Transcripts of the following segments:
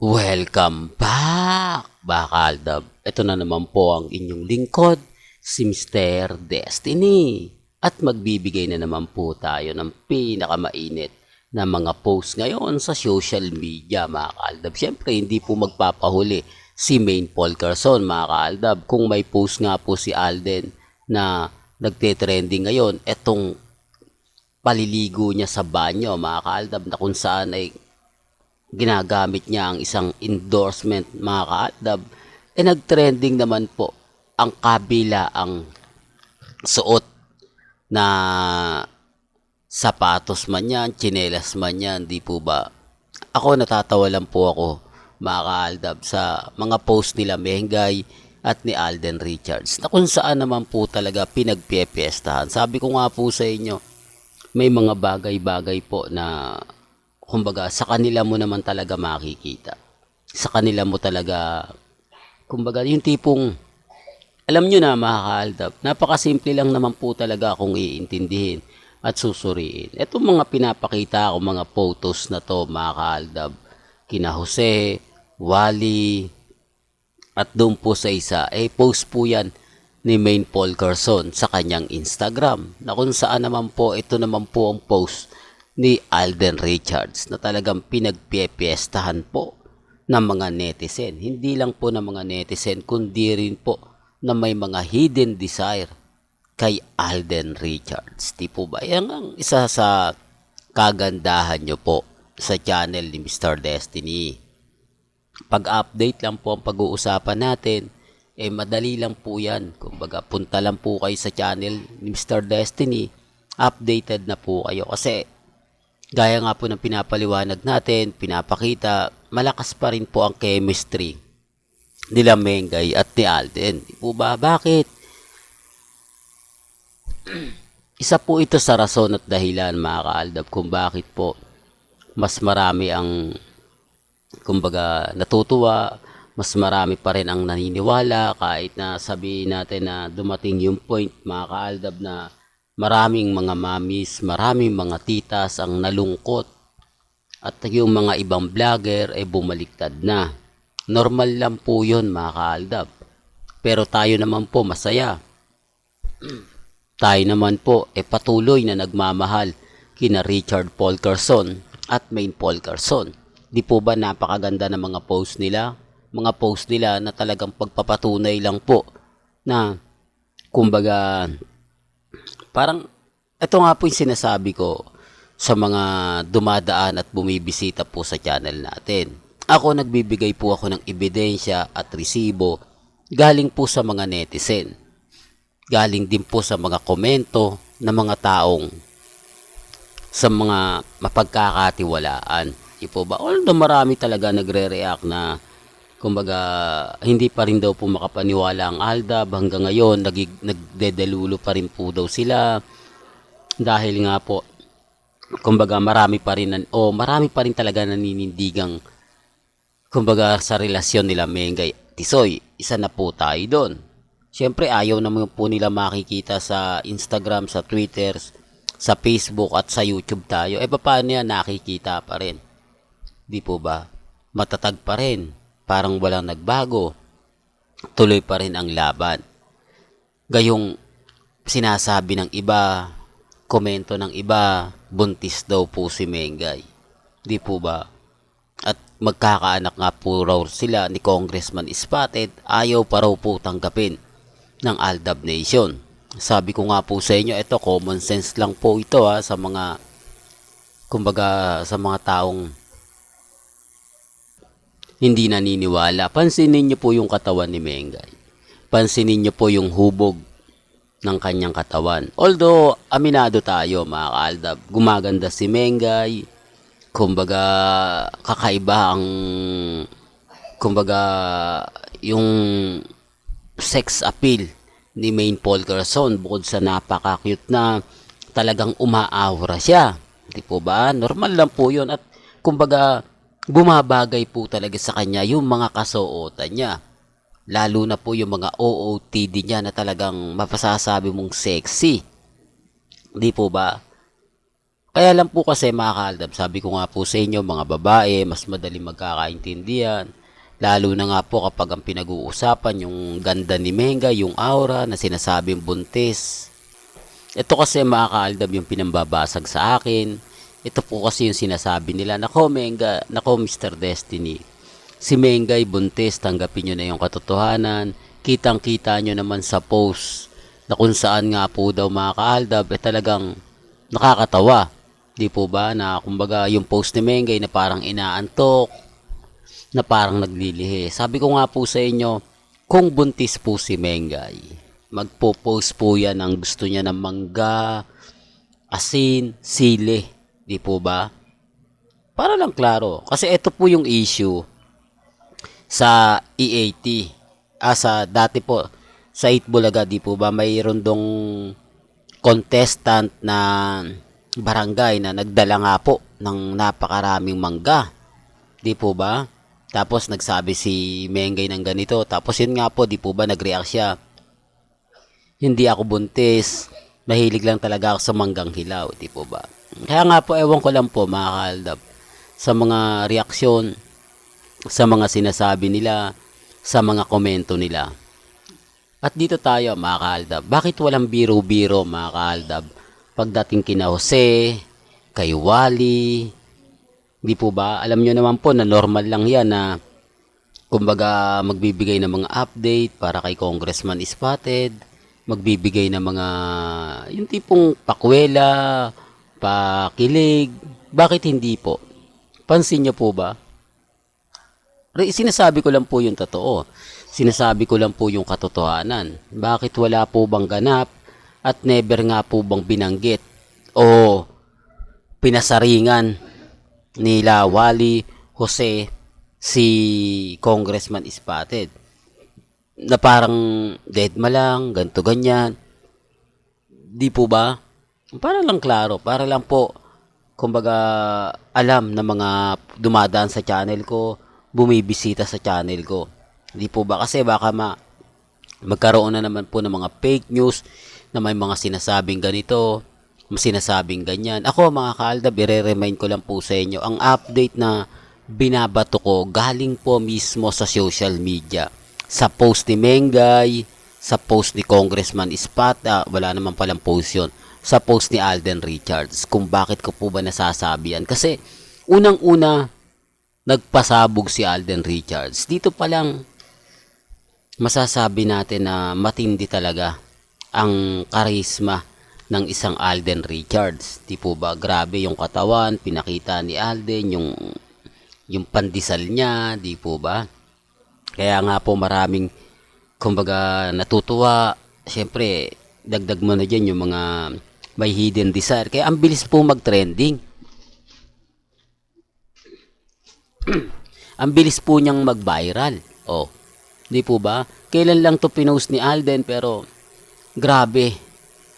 Welcome back, Bakaldab. Ito na naman po ang inyong lingkod, si Mr. Destiny. At magbibigay na naman po tayo ng pinakamainit na mga post ngayon sa social media, mga kaaldab. Siyempre, hindi po magpapahuli si Main Paul Carson, mga kaaldab. Kung may post nga po si Alden na nagte-trending ngayon, etong paliligo niya sa banyo, mga kaaldab, na kung saan ay ginagamit niya ang isang endorsement, mga kaaldab, nag-trending naman po ang kabila ang suot na sapatos man yan, tsinelas man yan, di po ba? Ako natatawa lang po ako, mga kaaldab, sa mga post nila Mengay at ni Alden Richards na kung saan naman po talaga pinagpipiestahan. Sabi ko nga po sa inyo, may mga bagay-bagay po na kumbaga sa kanila mo naman talaga makikita. Sa kanila mo talaga, kumbaga yung tipong, alam nyo na mga kaaldab, napakasimple lang naman po talaga kung iintindihin at susuriin. Itong mga pinapakita ko, mga photos na to, mga kaaldab, kina Jose, Wally, at doon po sa isa, post po yan ni Main Paul Carson sa kanyang Instagram, na kung saan naman po, ito naman po ang post ni Alden Richards na talagang pinagpipiestahan po ng mga netizen. Hindi lang po ng mga netizen, kundi rin po na may mga hidden desire kay Alden Richards. Di po ba? Yan ang isa sa kagandahan nyo po sa channel ni Mr. Destiny. Pag-update lang po ang pag-uusapan natin, madali lang po yan. Kumbaga, punta lang po kayo sa channel ni Mr. Destiny, updated na po kayo. Kasi, gaya nga po ng pinapaliwanag natin, pinapakita, malakas pa rin po ang chemistry nila Mengay at ni Alden. Di po ba? Bakit? Isa po ito sa rason at dahilan, mga kaaldab, kung bakit po mas marami ang, kumbaga, natutuwa, mas marami pa rin ang naniniwala, kahit na sabihin natin na dumating yung point, mga kaaldab, na maraming mga mamis, maraming mga titas ang nalungkot at yung mga ibang vlogger ay bumaliktad na. Normal lang po yun, mga kaaldab. Pero tayo naman po masaya. Tayo naman po patuloy na nagmamahal kina Richard Paul Carson at Main Paul Carson. Di po ba napakaganda ng mga post nila? Mga post nila na talagang pagpapatunay lang po na kumbaga parang ito nga po yung sinasabi ko sa mga dumadaan at bumibisita po sa channel natin. Ako nagbibigay po ako ng ebidensya at resibo galing po sa mga netizen. Galing din po sa mga komento ng mga taong sa mga mapagkakatiwalaan. Di po ba? Although marami talaga nagre-react na kumbaga hindi pa rin daw po makapaniwala ang Aldab hanggang ngayon, nagdedelulo pa rin po daw sila dahil nga po kumbaga marami pa rin talaga naninindigang kumbaga sa relasyon nila Mengay Tisoy. Isa na po tayo doon. Siyempre ayaw naman po nila makikita sa Instagram, sa Twitter, sa Facebook at sa YouTube tayo. Paano yan nakikita pa rin? Di po ba? Matatag pa rin. Parang walang nagbago. Tuloy pa rin ang laban. Gayong sinasabi ng iba, komento ng iba, buntis daw po si Mengay. Di po ba? At magkakaanak nga po raw sila ni Congressman Spotted, ayaw pa raw po tanggapin ng Aldab Nation. Sabi ko nga po sa inyo, ito common sense lang po ito sa mga kumbaga sa mga taong hindi naniniwala. Pansinin niyo po yung katawan ni Mengay. Pansinin niyo po yung hubog ng kanyang katawan. Although, aminado tayo mga kaaldab, gumaganda si Mengay, kumbaga kakaiba ang kumbaga yung sex appeal ni Main Paul Carson, bukod sa napaka-cute na talagang umaaura siya. Di po ba? Normal lang po yun at kumbaga bumabagay po talaga sa kanya yung mga kasuotan niya. Lalo na po yung mga OOTD niya na talagang mapasasabi mong sexy. Di po ba? Kaya lang po kasi mga kaaldab, sabi ko nga po sa inyo, mga babae, mas madali magkakaintindihan. Lalo na nga po kapag ang pinag-uusapan, yung ganda ni Menga, yung aura na sinasabing buntis. Ito kasi mga kaaldab yung pinambabasag sa akin. Ito po kasi yung sinasabi nila, nako Menga, nako Mr. Destiny. Si Menga ay buntis, tanggapin nyo na yung katotohanan. Kitang-kita nyo naman sa post na kung saan nga po daw mga kaaldab, talagang nakakatawa. Di po ba na kumbaga yung post ni Mengay na parang inaantok, na parang naglilihi. Sabi ko nga po sa inyo, kung buntis po si Mengay, magpo-post po yan ang gusto niya ng mangga, asin, sili. Di po ba? Para lang klaro. Kasi ito po yung issue sa EAT. Sa dati po, sa Itbulaga, di po ba, mayroon dong contestant na barangay na nagdala nga po ng napakaraming mangga. Di po ba? Tapos nagsabi si Mengay ng ganito. Tapos yun nga po, di po ba, nag-react siya. Hindi ako buntis. Mahilig lang talaga ako sa manggang hilaw. Di po ba? Kaya nga po, ewan ko lang po mga kaaldab, sa mga reaksyon, sa mga sinasabi nila, sa mga komento nila. At dito tayo mga kaaldab. Bakit walang biro-biro mga kaaldab? Pagdating kina Jose, kay Wally, di po ba? Alam nyo naman po na normal lang yan na kumbaga magbibigay ng mga update para kay Congressman Spotted, magbibigay ng mga yung tipong pakwela, pakilig. Bakit hindi po? Pansin nyo po ba? Sinasabi ko lang po yung totoo. Sinasabi ko lang po yung katotohanan. Bakit wala po bang ganap at never nga po bang binanggit o pinasaringan nila Wally, Jose, si Congressman Spotted? Na parang dead ma lang, ganto ganyan. Di po ba? Para lang klaro, para lang po kumbaga alam na mga dumadaan sa channel ko, bumibisita sa channel ko. Di po ba? Kasi baka magkaroon na naman po ng mga fake news na may mga sinasabing ganito, sinasabing ganyan. Ako mga kaaldab, i-remind ko lang po sa inyo, ang update na binabato ko galing po mismo sa social media. Sa post ni Mengay, sa post ni Congressman wala naman palang post yun. Sa post ni Alden Richards, kung bakit ko po ba nasasabi yan. Kasi unang-una, nagpasabog si Alden Richards. Dito pa lang, masasabi natin na matindi talaga ang karisma ng isang Alden Richards. Di po ba? Grabe yung katawan, pinakita ni Alden, yung pandesal niya, di po ba? Kaya nga po maraming, kumbaga, natutuwa. Siyempre, dagdag mo na dyan yung mga may hidden desire. Kaya ang bilis po mag-trending. Ang bilis po niyang mag-viral. Oh, di po ba? Kailan lang to pinost ni Alden pero grabe.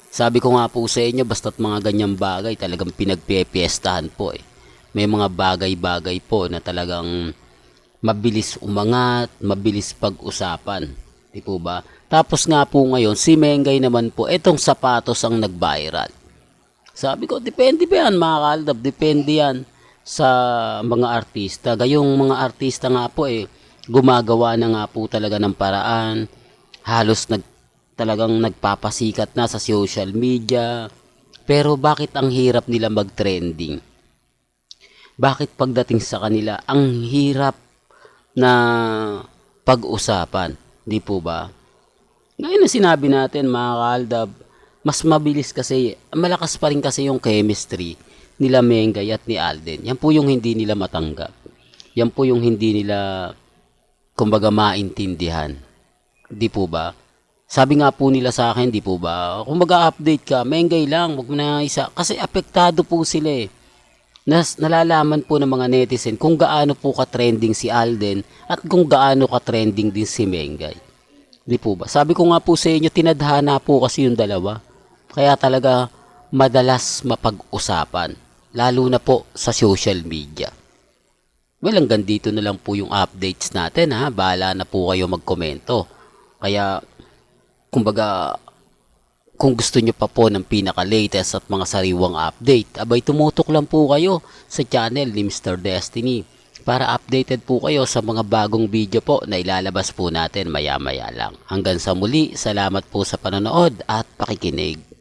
Sabi ko nga po sa inyo, basta't mga ganyang bagay, talagang pinagpepiestahan po eh. May mga bagay-bagay po na talagang mabilis umangat, mabilis pag-usapan. Di po ba? Tapos nga po ngayon, si Mengay naman po, etong sapatos ang nag-viral. Sabi ko, depende ba yan mga kaaldab? Depende yan sa mga artista. Gayong mga artista nga po gumagawa na nga po talaga ng paraan. Halos talagang nagpapasikat na sa social media. Pero bakit ang hirap nila mag-trending? Bakit pagdating sa kanila, ang hirap na pag-usapan? Di po ba? Ngayon na sinabi natin mga kaaldab, mas mabilis kasi, malakas pa rin kasi yung chemistry nila Mengay at ni Alden. Yan po yung hindi nila matanggap. Yan po yung hindi nila, kumbaga, maintindihan. Di po ba? Sabi nga po nila sa akin, di po ba? Kung mag-update ka, Mengay lang, wag mo na isa. Kasi apektado po sila eh. Nalalaman po ng mga netizen kung gaano po ka-trending si Alden at kung gaano ka-trending din si Mengay. Di po ba? Sabi ko nga po sa inyo, tinadhana po kasi yung dalawa. Kaya talaga madalas mapag-usapan. Lalo na po sa social media. Well, hanggang dito na lang po yung updates natin ha. Bahala na po kayo magkomento. Kaya, kumbaga, kung gusto nyo pa po ng pinaka-latest at mga sariwang update, abay tumutok lang po kayo sa channel ni Mr. Destiny para updated po kayo sa mga bagong video po na ilalabas po natin maya-maya lang. Hanggang sa muli, salamat po sa panonood at pakikinig.